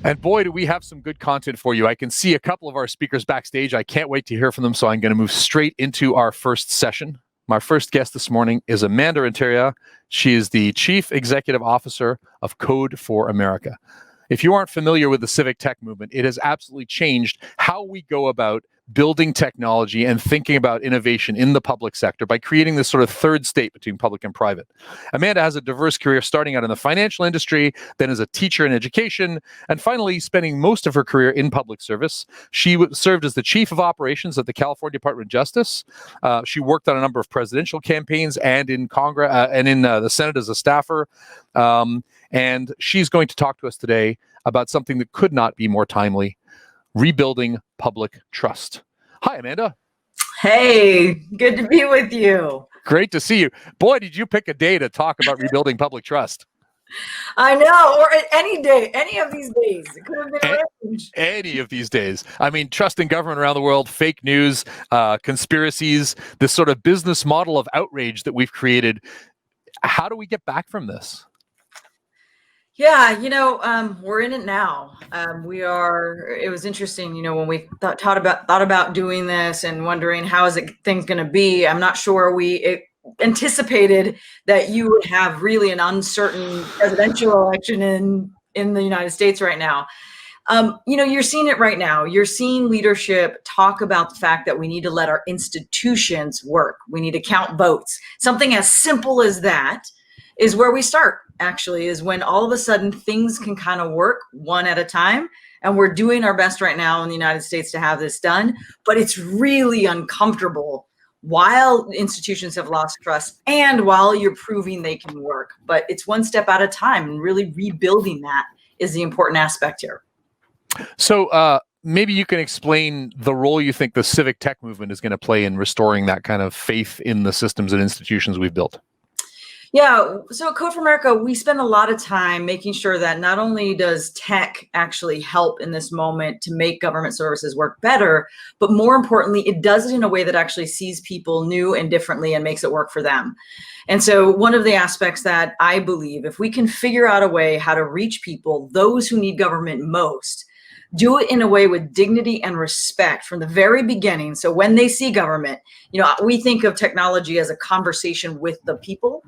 And boy, do we have some good content for you. I can see a couple of our speakers backstage. I can't wait to hear from them, so I'm going to move straight into our first session. My first guest this morning is Amanda Renteria. She is the Chief Executive Officer of Code for America. If you aren't familiar with the civic tech movement, it has absolutely changed how we go about building technology and thinking about innovation in the public sector by creating this sort of third state between public and private. Amanda has a diverse career starting out in the financial industry, then as a teacher in education, and finally spending most of her career in public service. She served as the Chief of Operations at the California Department of Justice. She worked on a number of presidential campaigns and in Congress and in the Senate as a staffer. And she's going to talk to us today about something that could not be more timely: rebuilding public trust. Hi, Amanda. Hey, good to be with you. Great to see you. Boy, did you pick a day to talk about rebuilding public trust. I know, or any day, any of these days. It could have been arranged. Any of these days. I mean, trust in government around the world, fake news, conspiracies, this sort of business model of outrage that we've created. How do we get back from this? Yeah, we're in it now. It was interesting, when we thought about doing this and wondering how is things going to be. I'm not sure we anticipated that you would have really an uncertain presidential election in the United States right now. You're seeing it right now. You're seeing leadership talk about the fact that we need to let our institutions work. We need to count votes. Something as simple as that is where we start, actually, is when all of a sudden things can kind of work one at a time. And we're doing our best right now in the United States to have this done. But it's really uncomfortable while institutions have lost trust and while you're proving they can work. But it's one step at a time, and really rebuilding that is the important aspect here. So maybe you can explain the role you think the civic tech movement is going to play in restoring that kind of faith in the systems and institutions we've built. Yeah, so at Code for America, we spend a lot of time making sure that not only does tech actually help in this moment to make government services work better, but more importantly, it does it in a way that actually sees people new and differently and makes it work for them. And so one of the aspects that I believe, if we can figure out a way how to reach people, those who need government most, do it in a way with dignity and respect from the very beginning. So when they see government, we think of technology as a conversation with the people.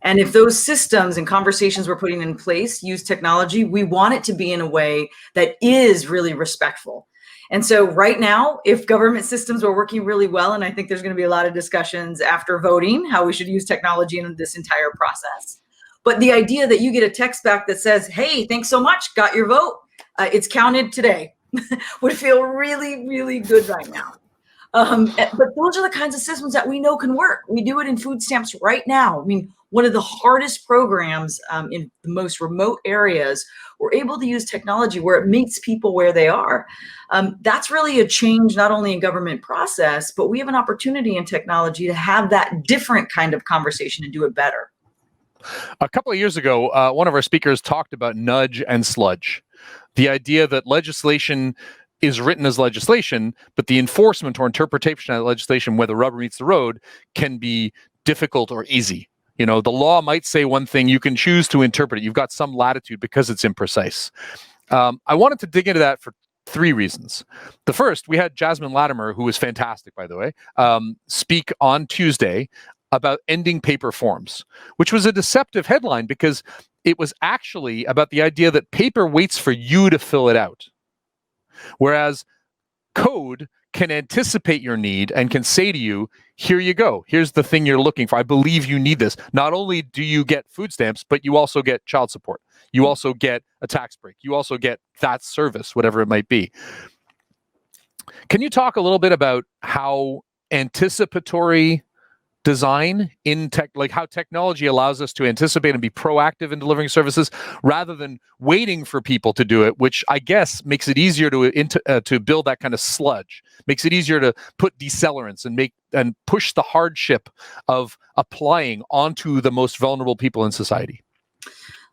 And if those systems and conversations we're putting in place use technology, we want it to be in a way that is really respectful. And so right now, if government systems are working really well, and I think there's going to be a lot of discussions after voting, how we should use technology in this entire process. But the idea that you get a text back that says, hey, thanks so much, got your vote, it's counted today, would feel really, really good right now. But those are the kinds of systems that we know can work. We do it in food stamps right now. I mean, one of the hardest programs in the most remote areas, we're able to use technology where it meets people where they are. That's really a change, not only in government process, but we have an opportunity in technology to have that different kind of conversation and do it better. A couple of years ago, one of our speakers talked about nudge and sludge. The idea that legislation is written as legislation, but the enforcement or interpretation of legislation, where the rubber meets the road, can be difficult or easy. The law might say one thing, you can choose to interpret it. You've got some latitude because it's imprecise. I wanted to dig into that for three reasons. The first, we had Jasmine Latimer, who was fantastic, by the way, speak on Tuesday about ending paper forms, which was a deceptive headline because it was actually about the idea that paper waits for you to fill it out. Whereas code can anticipate your need and can say to you, here you go. Here's the thing you're looking for. I believe you need this. Not only do you get food stamps, but you also get child support. You also get a tax break. You also get that service, whatever it might be. Can you talk a little bit about how anticipatory design in tech, like how technology allows us to anticipate and be proactive in delivering services rather than waiting for people to do it, which I guess makes it easier to build that kind of sludge, makes it easier to put decelerants and push the hardship of applying onto the most vulnerable people in society.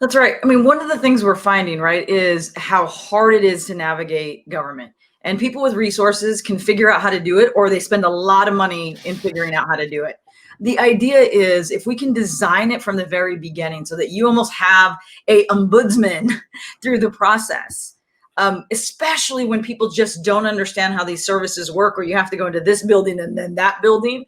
That's right. I mean, one of the things we're finding, right, is how hard it is to navigate government. And people with resources can figure out how to do it, or they spend a lot of money in figuring out how to do it. The idea is if we can design it from the very beginning so that you almost have a ombudsman through the process, especially when people just don't understand how these services work, or you have to go into this building and then that building.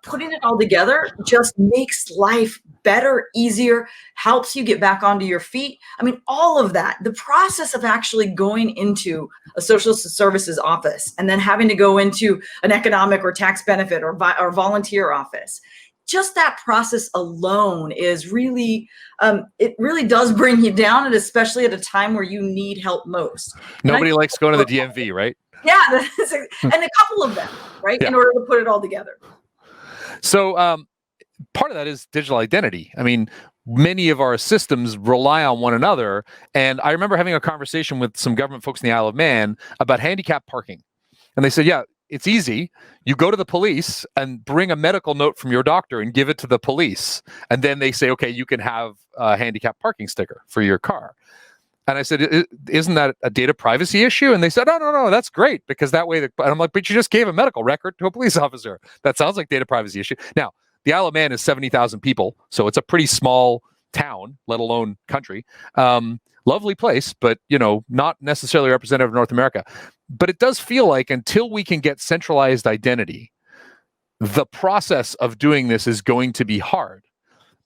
Putting it all together just makes life better, easier, helps you get back onto your feet. I mean, all of that, the process of actually going into a social services office and then having to go into an economic or tax benefit or volunteer office. Just that process alone is really, it really does bring you down, and especially at a time where you need help most. Nobody likes going to the DMV, right? Yeah, and a couple of them, right? Yeah. In order to put it all together. So part of that is digital identity. I mean, many of our systems rely on one another. And I remember having a conversation with some government folks in the Isle of Man about handicap parking. And they said, yeah, it's easy. You go to the police and bring a medical note from your doctor and give it to the police. And then they say, okay, you can have a handicap parking sticker for your car. And I said, isn't that a data privacy issue? And they said, oh, no, that's great, because that way, and I'm like, but you just gave a medical record to a police officer. That sounds like data privacy issue. Now, the Isle of Man is 70,000 people, so it's a pretty small town, let alone country. Lovely place, but not necessarily representative of North America. But it does feel like until we can get centralized identity, the process of doing this is going to be hard.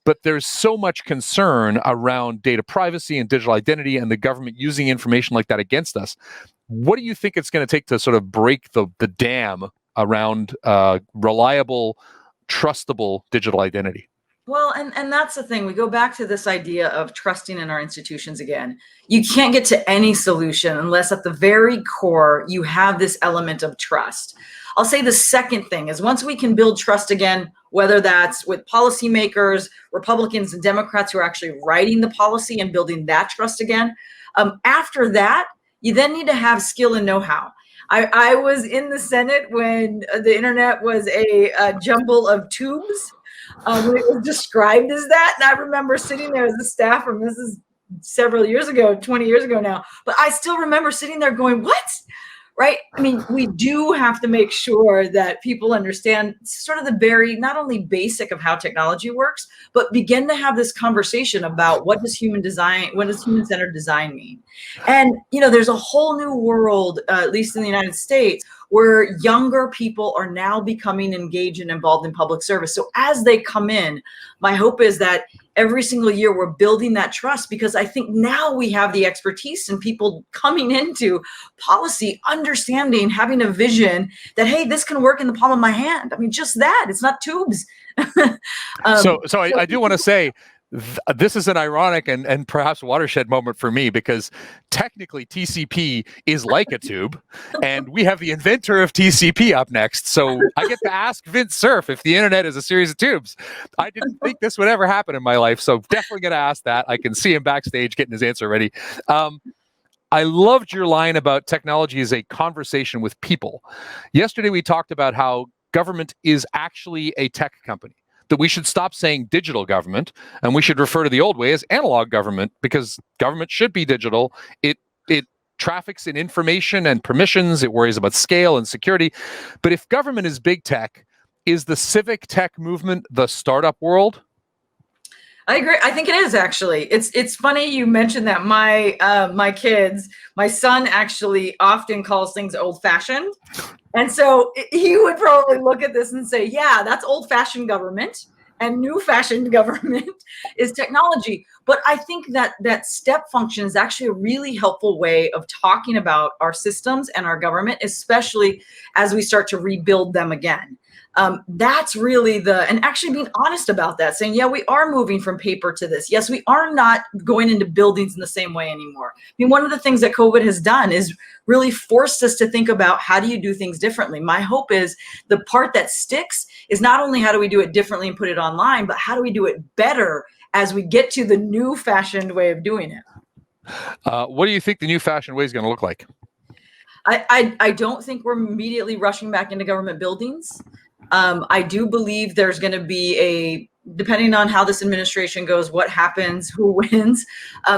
But there's so much concern around data privacy and digital identity and the government using information like that against us. What do you think it's going to take to sort of break the dam around reliable, trustable digital identity? Well, and that's the thing. We go back to this idea of trusting in our institutions again. You can't get to any solution unless at the very core you have this element of trust. I'll say the second thing is, once we can build trust again, whether that's with policymakers, Republicans and Democrats who are actually writing the policy and building that trust again, after that, you then need to have skill and know-how. I was in the Senate when the internet was a jumble of tubes. When it was described as that. And I remember sitting there as a staffer, and this is several years ago, 20 years ago now, but I still remember sitting there going, what? Right? I mean, we do have to make sure that people understand sort of the very, not only basic of how technology works, but begin to have this conversation about what does human-centered design mean? And, there's a whole new world, at least in the United States, where younger people are now becoming engaged and involved in public service. So as they come in, my hope is that every single year we're building that trust, because I think now we have the expertise and people coming into policy, understanding, having a vision that, hey, this can work in the palm of my hand. I mean, just that, it's not tubes. So I do want to say, this is an ironic and perhaps watershed moment for me, because technically TCP is like a tube, and we have the inventor of TCP up next. So I get to ask Vint Cerf if the internet is a series of tubes. I didn't think this would ever happen in my life, so definitely going to ask that. I can see him backstage getting his answer ready. I loved your line about technology is a conversation with people. Yesterday we talked about how government is actually a tech company, that we should stop saying digital government and we should refer to the old way as analog government, because government should be digital. It traffics in information and permissions. It worries about scale and security. But if government is big tech, is the civic tech movement the startup world? I agree. I think it is, actually. It's funny you mentioned that. My kids, my son actually often calls things old fashioned. And so he would probably look at this and say, yeah, that's old fashioned government, and new fashioned government is technology. But I think that step function is actually a really helpful way of talking about our systems and our government, especially as we start to rebuild them again. That's really and actually being honest about that, saying, yeah, we are moving from paper to this. Yes, we are not going into buildings in the same way anymore. I mean, one of the things that COVID has done is really forced us to think about, how do you do things differently? My hope is the part that sticks is not only how do we do it differently and put it online, but how do we do it better as we get to the new fashioned way of doing it? What do you think the new fashioned way is going to look like? I don't think we're immediately rushing back into government buildings. I do believe there's going to be depending on how this administration goes, what happens, who wins.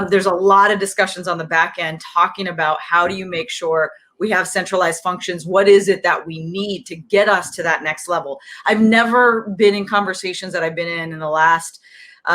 There's a lot of discussions on the back end talking about how do you make sure we have centralized functions. What is it that we need to get us to that next level? I've never been in conversations that I've been in the last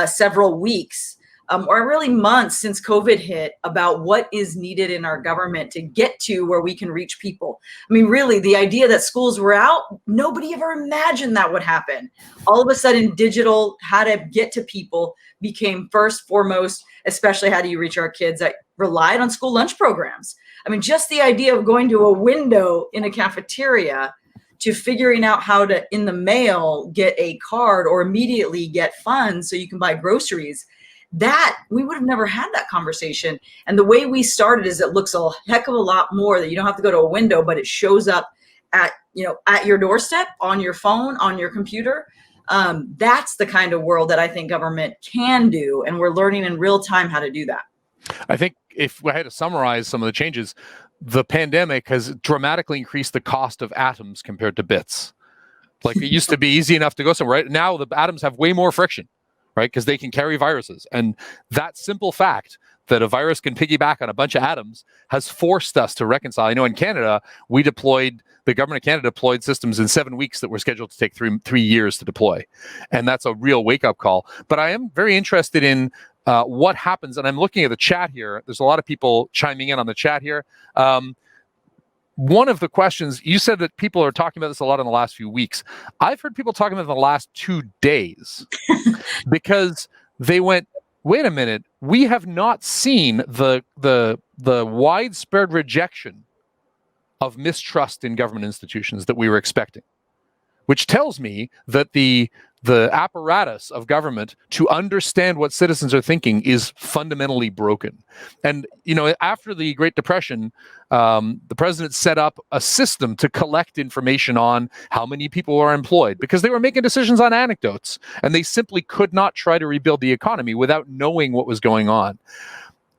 several weeks or really months since COVID hit, about what is needed in our government to get to where we can reach people. I mean, really, the idea that schools were out, nobody ever imagined that would happen. All of a sudden, digital, how to get to people became first, foremost, especially how do you reach our kids that relied on school lunch programs. I mean, just the idea of going to a window in a cafeteria to figuring out how to, in the mail, get a card or immediately get funds so you can buy groceries. That we would have never had that conversation. And the way we started is it looks a heck of a lot more that you don't have to go to a window, but it shows up at, at your doorstep, on your phone, on your computer. That's the kind of world that I think government can do. And we're learning in real time how to do that. I think if I had to summarize some of the changes, the pandemic has dramatically increased the cost of atoms compared to bits. Like it used to be easy enough to go somewhere. Right now, the atoms have way more friction, right? Because they can carry viruses. And that simple fact that a virus can piggyback on a bunch of atoms has forced us to reconcile. I know in Canada, the government of Canada deployed systems in 7 weeks that were scheduled to take three years to deploy. And that's a real wake-up call. But I am very interested in what happens, and I'm looking at the chat here. There's a lot of people chiming in on the chat here. One of the questions, you said that people are talking about this a lot in the last few weeks. I've heard people talking about it in the last 2 days because they went, wait a minute, we have not seen the widespread rejection of mistrust in government institutions that we were expecting, which tells me that the apparatus of government to understand what citizens are thinking is fundamentally broken. And, after the Great Depression, the president set up a system to collect information on how many people are employed because they were making decisions on anecdotes and they simply could not try to rebuild the economy without knowing what was going on.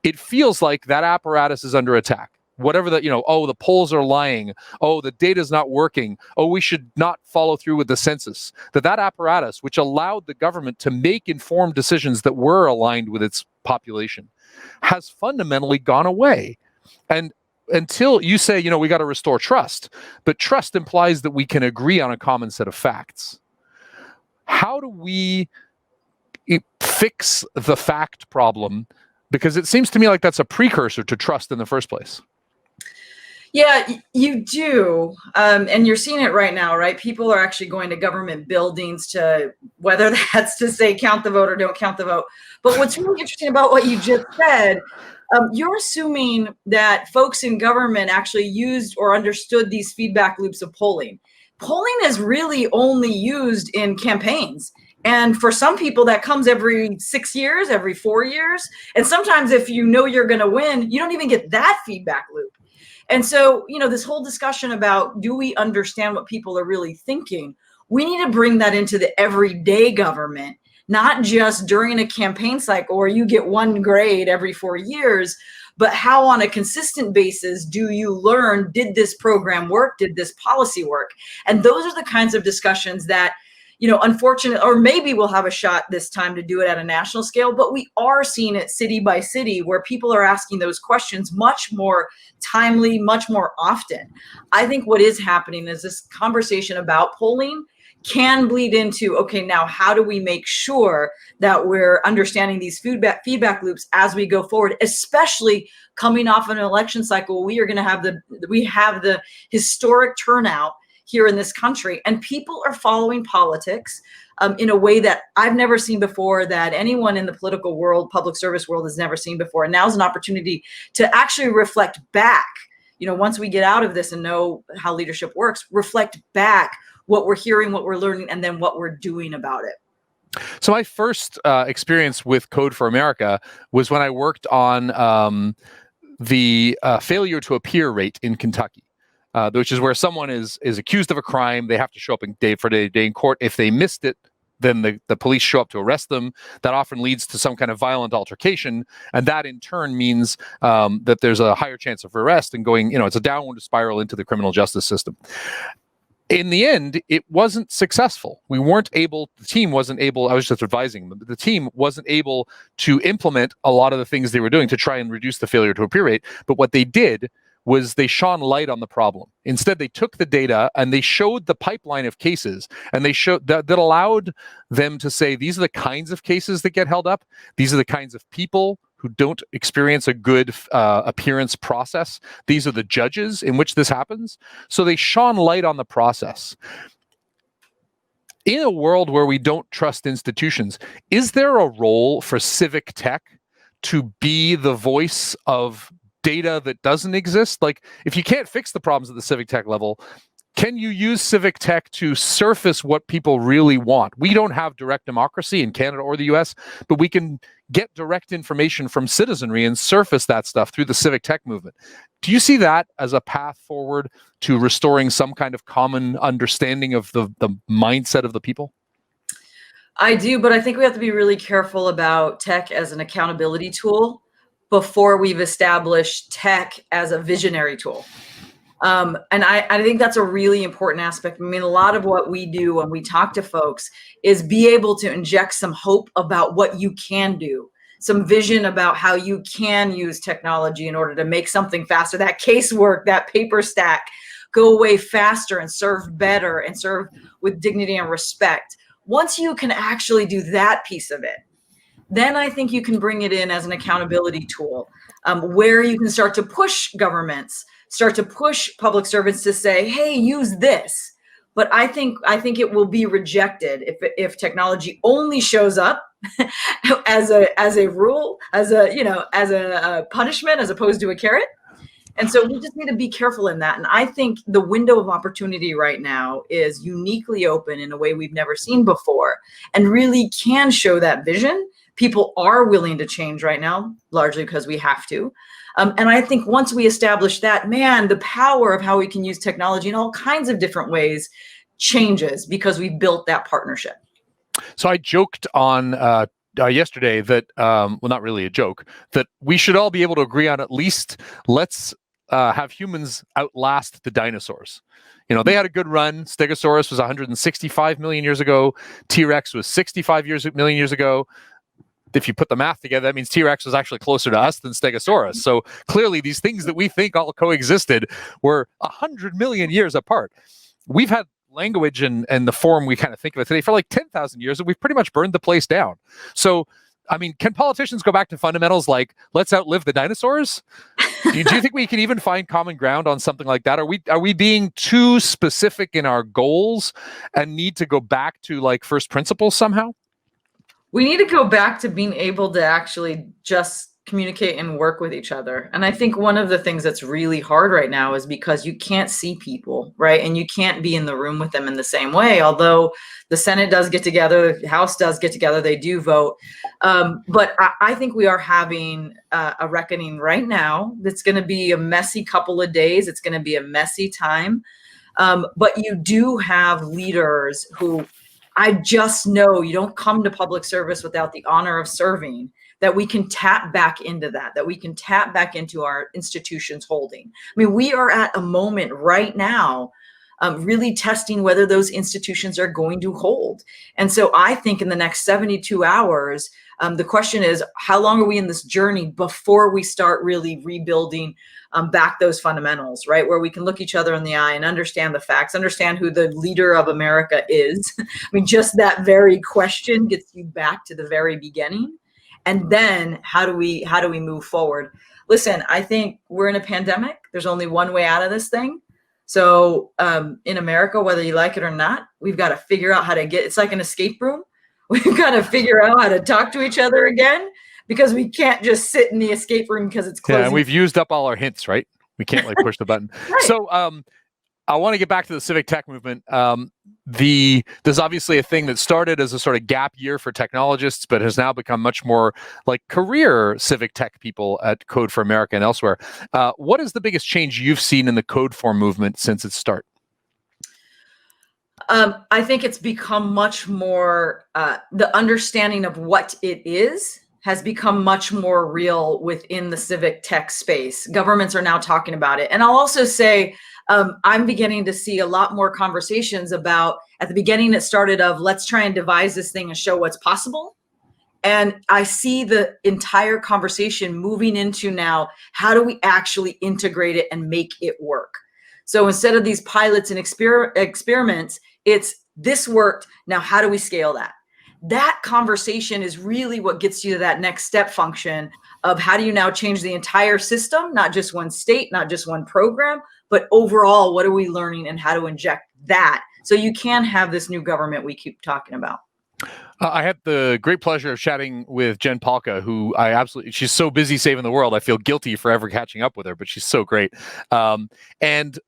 It feels like that apparatus is under attack. Whatever the polls are lying. Oh, the data's not working. Oh, we should not follow through with the census. That apparatus, which allowed the government to make informed decisions that were aligned with its population, has fundamentally gone away. And until you say, we got to restore trust, but trust implies that we can agree on a common set of facts. How do we fix the fact problem? Because it seems to me like that's a precursor to trust in the first place. Yeah, you do. And you're seeing it right now, right? People are actually going to government buildings to, whether that's to say count the vote or don't count the vote. But what's really interesting about what you just said, you're assuming that folks in government actually used or understood these feedback loops of polling. Polling is really only used in campaigns. And for some people, that comes every 6 years, every 4 years. And sometimes if you know you're going to win, you don't even get that feedback loop. And so, this whole discussion about, do we understand what people are really thinking? We need to bring that into the everyday government, not just during a campaign cycle where you get one grade every 4 years, but how on a consistent basis do you learn, did this program work? Did this policy work? And those are the kinds of discussions that, unfortunately, or maybe we'll have a shot this time to do it at a national scale, but we are seeing it city by city where people are asking those questions much more timely, much more often. I think what is happening is this conversation about polling can bleed into, okay, now how do we make sure that we're understanding these feedback loops as we go forward, especially coming off an election cycle. We have the historic turnout here in this country, and people are following politics in a way that I've never seen before, that anyone in the political world, public service world, has never seen before. And now's an opportunity to actually reflect back, once we get out of this and know how leadership works, reflect back what we're hearing, what we're learning, and then what we're doing about it. So my first experience with Code for America was when I worked on the failure to appear rate in Kentucky. Which is where someone is accused of a crime. They have to show up day in court. If they missed it, then the police show up to arrest them. That often leads to some kind of violent altercation. And that in turn means that there's a higher chance of arrest and going, it's a downward spiral into the criminal justice system. In the end, it wasn't successful. The team wasn't able, I was just advising them, the team wasn't able to implement a lot of the things they were doing to try and reduce the failure to appear rate. But what they did was they shone light on the problem. Instead, they took the data and they showed the pipeline of cases, and they showed that allowed them to say, these are the kinds of cases that get held up. These are the kinds of people who don't experience a good appearance process. These are the judges in which this happens. So they shone light on the process. In a world where we don't trust institutions, is there a role for civic tech to be the voice of data that doesn't exist? Like, if you can't fix the problems at the civic tech level, can you use civic tech to surface what people really want? We don't have direct democracy in Canada or the US, but we can get direct information from citizenry and surface that stuff through the civic tech movement. Do you see that as a path forward to restoring some kind of common understanding of the mindset of the people? I do, but I think we have to be really careful about tech as an accountability tool before we've established tech as a visionary tool. And I think that's a really important aspect. I mean, a lot of what we do when we talk to folks is be able to inject some hope about what you can do, some vision about how you can use technology in order to make something faster, that casework, that paper stack go away faster and serve better and serve with dignity and respect. Once you can actually do that piece of it, then I think you can bring it in as an accountability tool, where you can start to push governments, start to push public servants to say, hey, use this. But I think it will be rejected if technology only shows up as a rule, as a punishment, as opposed to a carrot. And so we just need to be careful in that. And I think the window of opportunity right now is uniquely open in a way we've never seen before, and really can show that vision. People are willing to change right now, largely because we have to. And I think once we establish that, man, the power of how we can use technology in all kinds of different ways changes because we've built that partnership. So I joked on yesterday that, well, not really a joke, that we should all be able to agree on at least let's have humans outlast the dinosaurs. You know, they had a good run. Stegosaurus was 165 million years ago. T-Rex was 65 million years ago. If you put the math together, that means T-Rex was actually closer to us than Stegosaurus. So clearly these things that we think all coexisted were 100 million years apart. We've had language and the form we kind of think of it today for like 10,000 years, and we've pretty much burned the place down. So, I mean, can politicians go back to fundamentals like, let's outlive the dinosaurs? Do you think we can even find common ground on something like that? Are we being too specific in our goals and need to go back to like first principles somehow? We need to go back to being able to actually just communicate and work with each other. And I think one of the things that's really hard right now is because you can't see people, right? And you can't be in the room with them in the same way. Although the Senate does get together, the House does get together, they do vote. But I think we are having a reckoning right now that's going to be a messy couple of days. It's going to be a messy time. But you do have leaders who, I just know you don't come to public service without the honor of serving, that we can tap back into that we can tap back into our institutions holding. I mean, we are at a moment right now really testing whether those institutions are going to hold. And so I think in the next 72 hours, the question is, how long are we in this journey before we start really rebuilding back those fundamentals, right? Where we can look each other in the eye and understand the facts, understand who the leader of America is. I mean, just that very question gets you back to the very beginning. And then how do we move forward? Listen, I think we're in a pandemic. There's only one way out of this thing. So in America, whether you like it or not, we've got to figure out how to it's like an escape room. We've got to figure out how to talk to each other again, because we can't just sit in the escape room because it's closing. Yeah, and we've used up all our hints, right? We can't like push the button. Right. So I want to get back to the civic tech movement. There's obviously a thing that started as a sort of gap year for technologists, but has now become much more like career civic tech people at Code for America and elsewhere. What is the biggest change you've seen in the Code for movement since its start? I think it's become much more, the understanding of what it is has become much more real within the civic tech space. Governments are now talking about it. And I'll also say, I'm beginning to see a lot more conversations about, at the beginning it started of, let's try and devise this thing and show what's possible. And I see the entire conversation moving into now, how do we actually integrate it and make it work? So instead of these pilots and experiments, it's this worked. Now, how do we scale that? That conversation is really what gets you to that next step function of how do you now change the entire system, not just one state, not just one program, but overall, what are we learning and how to inject that so you can have this new government we keep talking about. I had the great pleasure of chatting with Jen Pahlka, who she's so busy saving the world. I feel guilty for ever catching up with her, but she's so great. And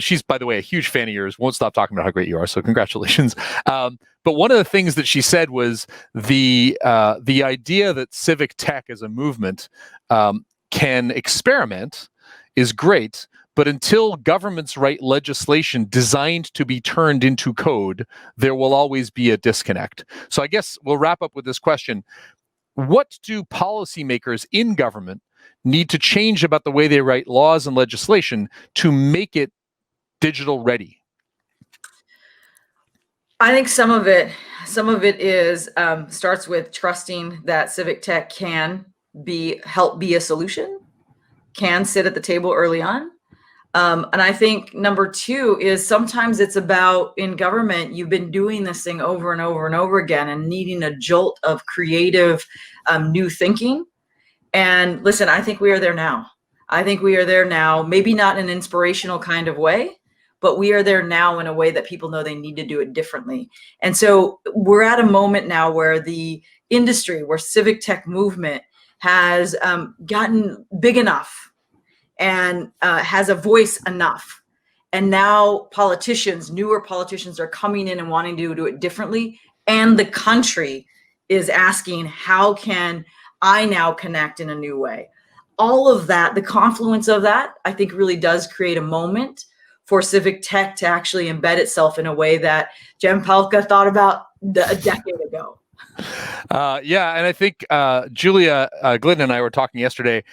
she's, by the way, a huge fan of yours, won't stop talking about how great you are. So congratulations. But one of the things that she said was the idea that civic tech as a movement can experiment is great. But until governments write legislation designed to be turned into code, there will always be a disconnect. So I guess we'll wrap up with this question. What do policymakers in government need to change about the way they write laws and legislation to make it digital ready? I think some of it is starts with trusting that civic tech can help be a solution, can sit at the table early on. And I think number two is sometimes it's about in government, you've been doing this thing over and over and over again and needing a jolt of creative new thinking. And listen, I think we are there now. Maybe not in an inspirational kind of way, but we are there now in a way that people know they need to do it differently. And so we're at a moment now where the industry, where civic tech movement has gotten big enough and has a voice enough. And now newer politicians are coming in and wanting to do it differently. And the country is asking, how can I now connect in a new way? All of that, the confluence of that, I think really does create a moment for civic tech to actually embed itself in a way that Jen Pahlka thought about a decade ago. Yeah, and I think Julia Glidden and I were talking yesterday,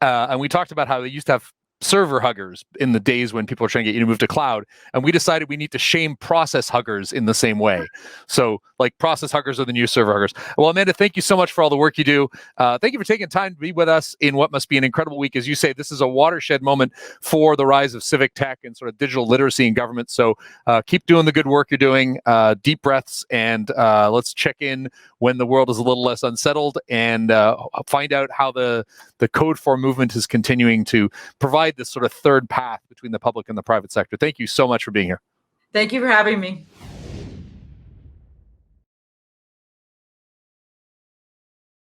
and we talked about how they used to have server huggers in the days when people were trying to get you to move to cloud. And we decided we need to shame process huggers in the same way. So like process huggers are the new server huggers. Well, Amanda, thank you so much for all the work you do. Thank you for taking time to be with us in what must be an incredible week. As you say, this is a watershed moment for the rise of civic tech and sort of digital literacy in government. So keep doing the good work you're doing, deep breaths, and let's check in when the world is a little less unsettled and find out how the Code for movement is continuing to provide this sort of third path between the public and the private sector. Thank you so much for being here. Thank you for having me.